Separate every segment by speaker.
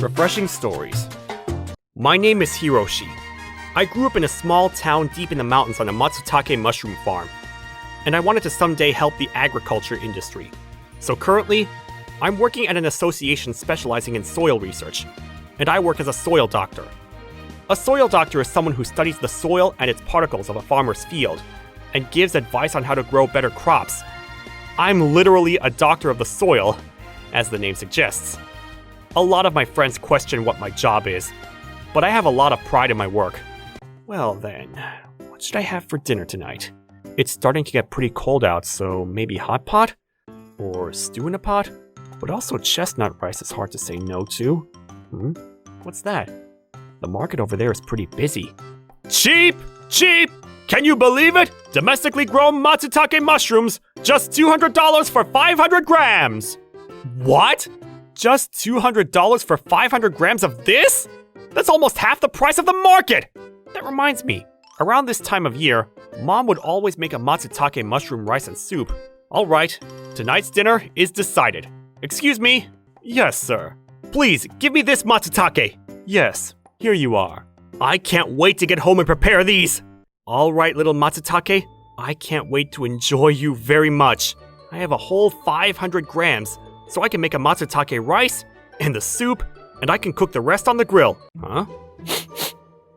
Speaker 1: Refreshing stories. My name is Hiroshi. I grew up in a small town deep in the mountains on a matsutake mushroom farm, and I wanted to someday help the agriculture industry. So currently, I'm working at an association specializing in soil research, and I work as a soil doctor. A soil doctor is someone who studies the soil and its particles of a farmer's field, and gives advice on how to grow better crops. I'm literally a doctor of the soil, as the name suggests. A lot of my friends question what my job is, but I have a lot of pride in my work. Well then, what should I have for dinner tonight? It's starting to get pretty cold out, so maybe hot pot? Or stew in a pot? But also chestnut rice is hard to say no to. What's that? The market over there is pretty busy. Cheap! Cheap! Can you believe it? Domestically grown matsutake mushrooms, just $200 for 500 grams! What? Just $200 for 500 grams of this? That's almost half the price of the market! That reminds me, around this time of year, Mom would always make a matsutake mushroom rice and soup. Alright, tonight's dinner is decided. Excuse me? Yes, sir. Please, give me this matsutake. Yes, here you are. I can't wait to get home and prepare these. Alright, little matsutake, I can't wait to enjoy you very much. I have a whole 500 grams, so I can make a matsutake rice and the soup, and I can cook the rest on the grill. Huh?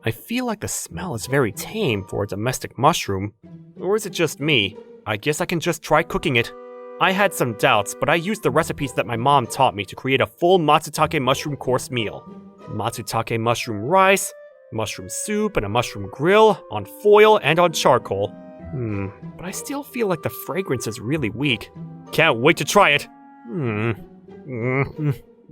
Speaker 1: I feel like the smell is very tame for a domestic mushroom. Or is it just me? I guess I can just try cooking it. I had some doubts, but I used the recipes that my mom taught me to create a full matsutake mushroom course meal. Matsutake mushroom rice, mushroom soup, and a mushroom grill, on foil and on charcoal. But I still feel like the fragrance is really weak. Can't wait to try it.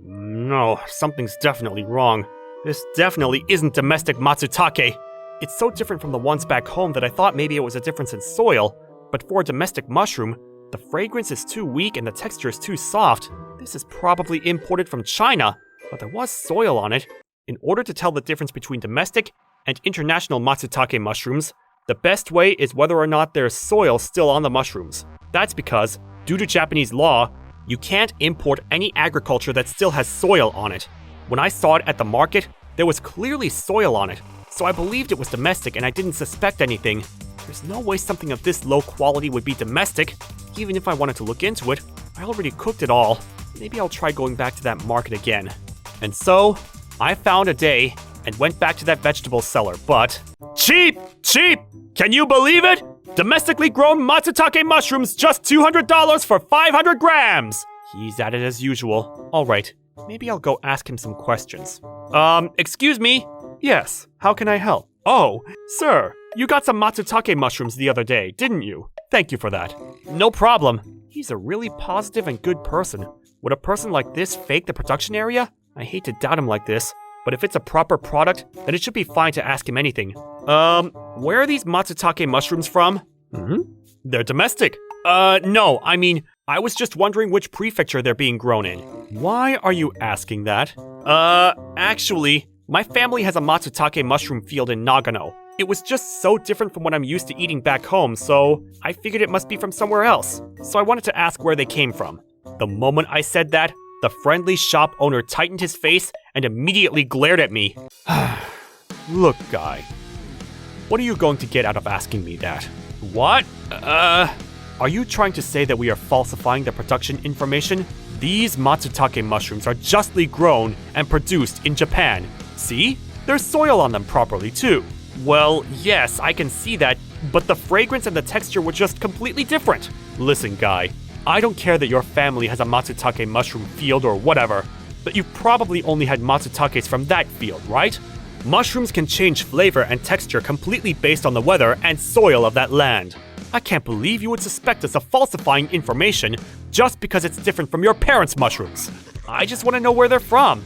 Speaker 1: No, something's definitely wrong. This definitely isn't domestic matsutake. It's so different from the ones back home that I thought maybe it was a difference in soil, but for a domestic mushroom, the fragrance is too weak and the texture is too soft. This is probably imported from China, but there was soil on it. In order to tell the difference between domestic and international matsutake mushrooms, the best way is whether or not there's soil still on the mushrooms. That's because, due to Japanese law, you can't import any agriculture that still has soil on it. When I saw it at the market, there was clearly soil on it, so I believed it was domestic and I didn't suspect anything. There's no way something of this low quality would be domestic. Even if I wanted to look into it, I already cooked it all. Maybe I'll try going back to that market again. And so, I found a day and went back to that vegetable seller, but... Cheap! Cheap! Can you believe it? Domestically grown matsutake mushrooms, just $200 for 500 grams! He's at it as usual. Alright, maybe I'll go ask him some questions. Excuse me? Yes, how can I help? Oh, sir, you got some matsutake mushrooms the other day, didn't you? Thank you for that. No problem. He's a really positive and good person. Would a person like this fake the production area? I hate to doubt him like this, but if it's a proper product, then it should be fine to ask him anything. Where are these matsutake mushrooms from? They're domestic. No, I mean, I was just wondering which prefecture they're being grown in. Why are you asking that? Actually, my family has a matsutake mushroom field in Nagano. It was just so different from what I'm used to eating back home, so I figured it must be from somewhere else. So I wanted to ask where they came from. The moment I said that, the friendly shop owner tightened his face and immediately glared at me. Look, guy. What are you going to get out of asking me that? What? Are you trying to say that we are falsifying the production information? These matsutake mushrooms are justly grown and produced in Japan. See? There's soil on them properly, too. Well, yes, I can see that, but the fragrance and the texture were just completely different. Listen, guy, I don't care that your family has a matsutake mushroom field or whatever, but you probably only had matsutakes from that field, right? Mushrooms can change flavor and texture completely based on the weather and soil of that land. I can't believe you would suspect us of falsifying information just because it's different from your parents' mushrooms. I just want to know where they're from.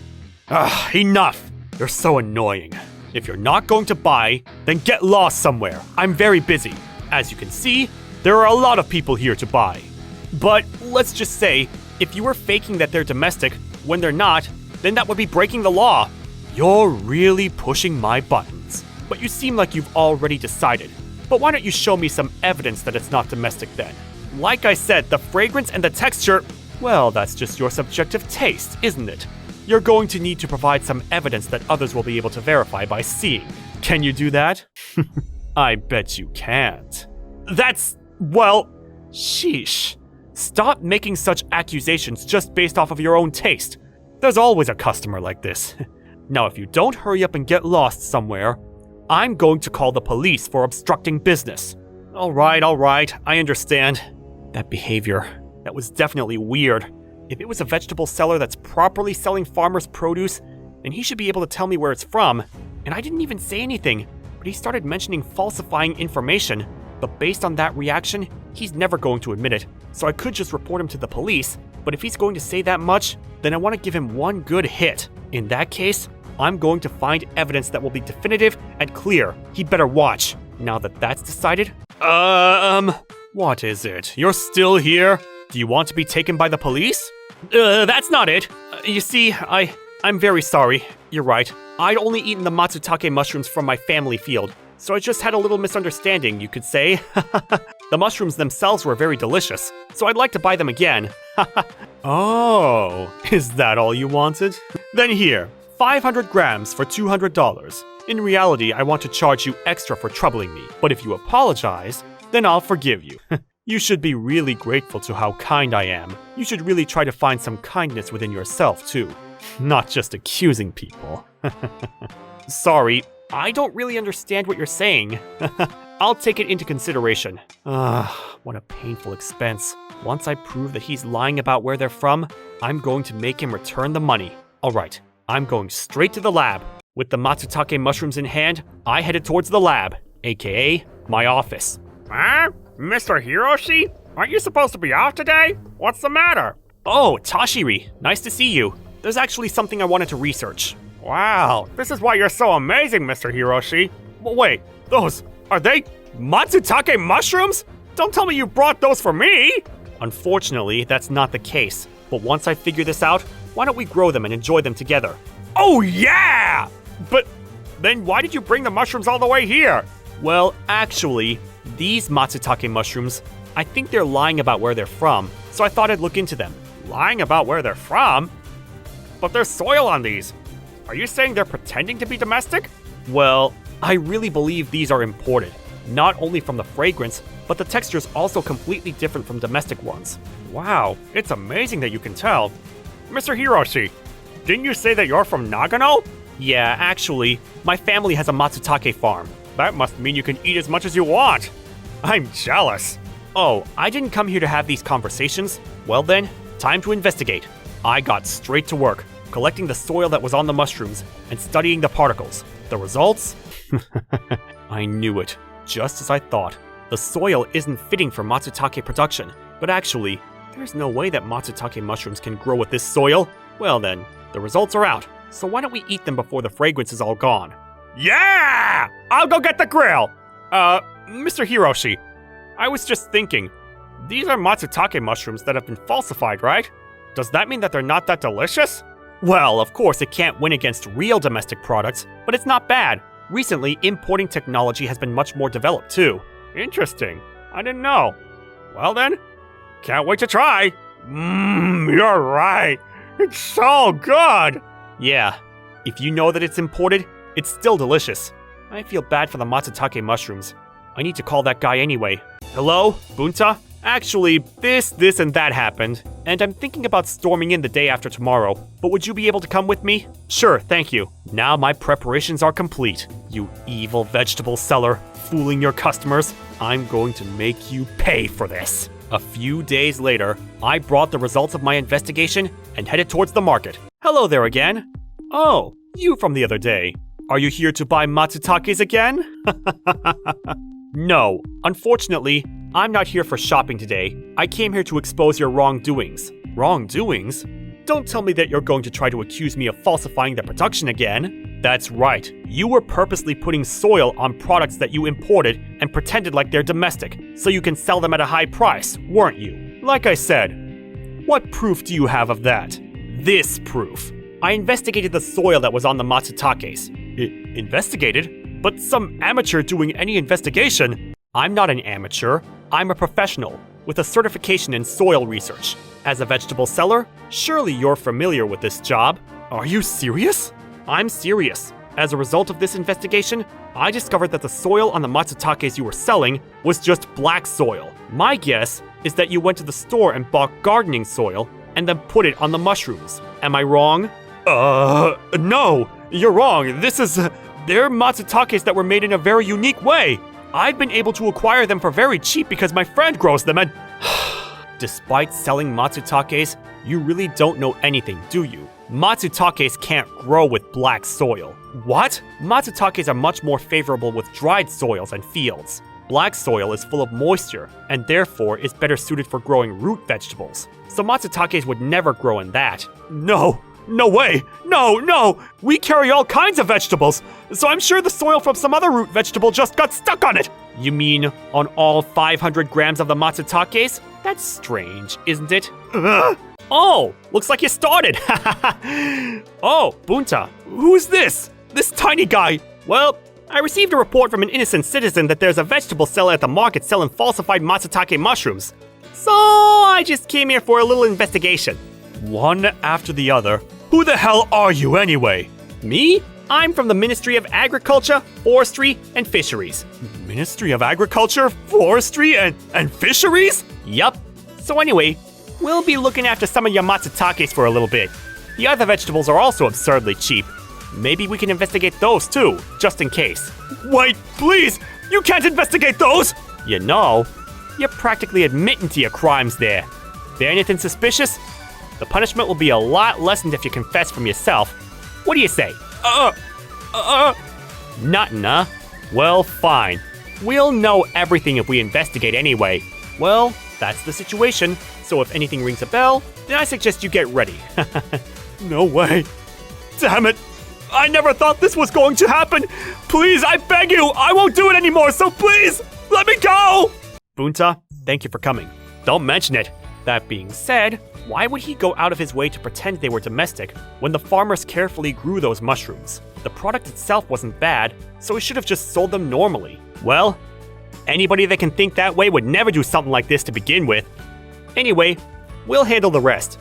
Speaker 1: Enough! You're so annoying. If you're not going to buy, then get lost somewhere. I'm very busy. As you can see, there are a lot of people here to buy. But let's just say, if you were faking that they're domestic when they're not, then that would be breaking the law. You're really pushing my buttons. But you seem like you've already decided. But why don't you show me some evidence that it's not domestic then? Like I said, the fragrance and the texture, well, that's just your subjective taste, isn't it? you're going to need to provide some evidence that others will be able to verify by seeing. Can you do that? I bet you can't. Well, sheesh. Stop making such accusations just based off of your own taste. There's always a customer like this. Now, if you don't hurry up and get lost somewhere, I'm going to call the police for obstructing business. All right, I understand. That behavior, that was definitely weird. If it was a vegetable seller that's properly selling farmers' produce, then he should be able to tell me where it's from. And I didn't even say anything, but he started mentioning falsifying information. But based on that reaction, he's never going to admit it. So I could just report him to the police, but if he's going to say that much, then I want to give him one good hit. In that case, I'm going to find evidence that will be definitive and clear. He better watch. Now that that's decided, what is it? You're still here? Do you want to be taken by the police? That's not it. You see, I'm very sorry. You're right. I'd only eaten the matsutake mushrooms from my family field, so I just had a little misunderstanding, you could say. The mushrooms themselves were very delicious, so I'd like to buy them again. Oh, is that all you wanted? Then here, 500 grams for $200. In reality, I want to charge you extra for troubling me, but if you apologize, then I'll forgive you. You should be really grateful to how kind I am. You should really try to find some kindness within yourself, too. Not just accusing people. Sorry, I don't really understand what you're saying. I'll take it into consideration. What a painful expense. Once I prove that he's lying about where they're from, I'm going to make him return the money. Alright, I'm going straight to the lab. With the matsutake mushrooms in hand, I headed towards the lab, aka my office.
Speaker 2: Huh? Mr. Hiroshi? Aren't you supposed to be off today? What's the matter?
Speaker 1: Oh, Tashiri, nice to see you. There's actually something I wanted to research.
Speaker 2: Wow, this is why you're so amazing, Mr. Hiroshi.
Speaker 1: Wait, are they matsutake mushrooms? Don't tell me you brought those for me! Unfortunately, that's not the case. But once I figure this out, why don't we grow them and enjoy them together?
Speaker 2: Oh yeah! But then why did you bring the mushrooms all the way here?
Speaker 1: Well, actually, these matsutake mushrooms, I think they're lying about where they're from, so I thought I'd look into them.
Speaker 2: Lying about where they're from? But there's soil on these. Are you saying they're pretending to be domestic?
Speaker 1: Well, I really believe these are imported. Not only from the fragrance, but the texture's also completely different from domestic ones.
Speaker 2: Wow, it's amazing that you can tell. Mr. Hiroshi, didn't you say that you're from Nagano?
Speaker 1: Yeah, actually, my family has a matsutake farm.
Speaker 2: That must mean you can eat as much as you want. I'm jealous.
Speaker 1: Oh, I didn't come here to have these conversations. Well then, time to investigate. I got straight to work, collecting the soil that was on the mushrooms and studying the particles. The results? I knew it, just as I thought. The soil isn't fitting for matsutake production, but actually, there's no way that matsutake mushrooms can grow with this soil. Well then, the results are out, so why don't we eat them before the fragrance is all gone?
Speaker 2: Yeah! I'll go get the grill!
Speaker 1: Mr. Hiroshi,
Speaker 2: I was just thinking, these are matsutake mushrooms that have been falsified, right? Does that mean that they're not that delicious?
Speaker 1: well, of course it can't win against real domestic products, but it's not bad. Recently, importing technology has been much more developed too.
Speaker 2: Interesting. I didn't know. Well then, can't wait to try. You're right. It's so good.
Speaker 1: Yeah, if you know that it's imported, it's still delicious. I feel bad for the matsutake mushrooms. I need to call that guy anyway. Hello, Bunta? Actually, this, and that happened, and I'm thinking about storming in the day after tomorrow, but would you be able to come with me? Sure, thank you. Now my preparations are complete. You evil vegetable seller, fooling your customers. I'm going to make you pay for this. A few days later, I brought the results of my investigation and headed towards the market. Hello there again. Oh, you from the other day. Are you here to buy matsutakes again? No, unfortunately, I'm not here for shopping today. I came here to expose your wrongdoings. Wrongdoings? Don't tell me that you're going to try to accuse me of falsifying the production again. That's right. You were purposely putting soil on products that you imported and pretended like they're domestic, so you can sell them at a high price, weren't you? Like I said, what proof do you have of that? This proof. I investigated the soil that was on the matsutakes. Investigated? But some amateur doing any investigation? I'm not an amateur. I'm a professional with a certification in soil research. As a vegetable seller, surely you're familiar with this job. Are you serious? I'm serious. As a result of this investigation, I discovered that the soil on the matsutakes you were selling was just black soil. My guess is that you went to the store and bought gardening soil and then put it on the mushrooms. Am I wrong? No, you're wrong. They're matsutakes that were made in a very unique way. I've been able to acquire them for very cheap because my friend grows them and... Despite selling matsutakes, you really don't know anything, do you? Matsutakes can't grow with black soil. What? Matsutakes are much more favorable with dried soils and fields. Black soil is full of moisture, and therefore is better suited for growing root vegetables. So matsutakes would never grow in that. No way! No! We carry all kinds of vegetables, so I'm sure the soil from some other root vegetable just got stuck on it! You mean on all 500 grams of the matsutakes? That's strange, isn't it? Oh, looks like you started! Oh, Bunta, who's this? This tiny guy? Well, I received a report from an innocent citizen that there's a vegetable seller at the market selling falsified matsutake mushrooms. So I just came here for a little investigation. One after the other. Who the hell are you anyway? Me? I'm from the Ministry of Agriculture, Forestry, and Fisheries. Ministry of Agriculture, Forestry, and Fisheries? Yup. So anyway, we'll be looking after some of your matsutakes for a little bit. The other vegetables are also absurdly cheap. Maybe we can investigate those too, just in case. Wait, please! You can't investigate those! You know, you're practically admitting to your crimes there. There anything suspicious? The punishment will be a lot lessened if you confess from yourself. What do you say? Nothing, huh? Well, fine. We'll know everything if we investigate anyway. Well, that's the situation, so if anything rings a bell, then I suggest you get ready. No way. Damn it! I never thought this was going to happen! Please, I beg you! I won't do it anymore, so please! Let me go! Bunta, thank you for coming. Don't mention it. That being said, why would he go out of his way to pretend they were domestic when the farmers carefully grew those mushrooms? The product itself wasn't bad, so he should have just sold them normally. Well, anybody that can think that way would never do something like this to begin with. Anyway, we'll handle the rest.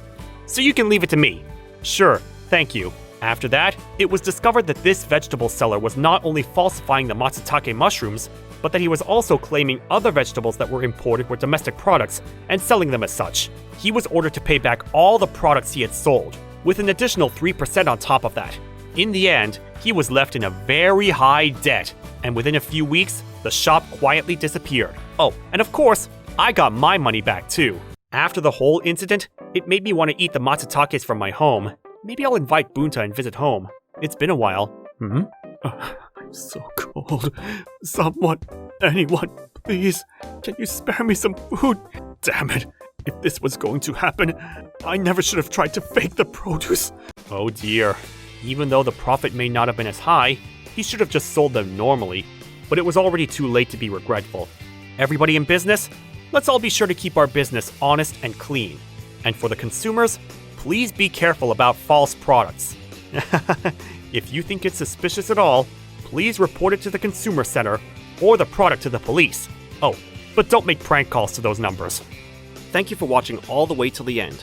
Speaker 1: So you can leave it to me. Sure, thank you. After that, it was discovered that this vegetable seller was not only falsifying the matsutake mushrooms, but that he was also claiming other vegetables that were imported were domestic products and selling them as such. He was ordered to pay back all the products he had sold, with an additional 3% on top of that. In the end, he was left in a very high debt, and within a few weeks, the shop quietly disappeared. Oh, and of course, I got my money back too. After the whole incident, it made me want to eat the matsutakes from my home. Maybe I'll invite Bunta and visit home. It's been a while. I'm so cold. Someone, anyone, please, can you spare me some food? Damn it. If this was going to happen, I never should have tried to fake the produce. Oh dear. Even though the profit may not have been as high, he should have just sold them normally. But it was already too late to be regretful. Everybody in business? Let's all be sure to keep our business honest and clean. And for the consumers, please be careful about false products. If you think it's suspicious at all, please report it to the consumer center or the product to the police. Oh, but don't make prank calls to those numbers. Thank you for watching all the way till the end.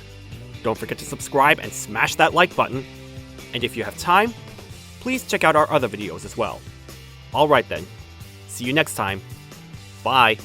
Speaker 1: Don't forget to subscribe and smash that like button. And if you have time, please check out our other videos as well. Alright then, see you next time. Bye.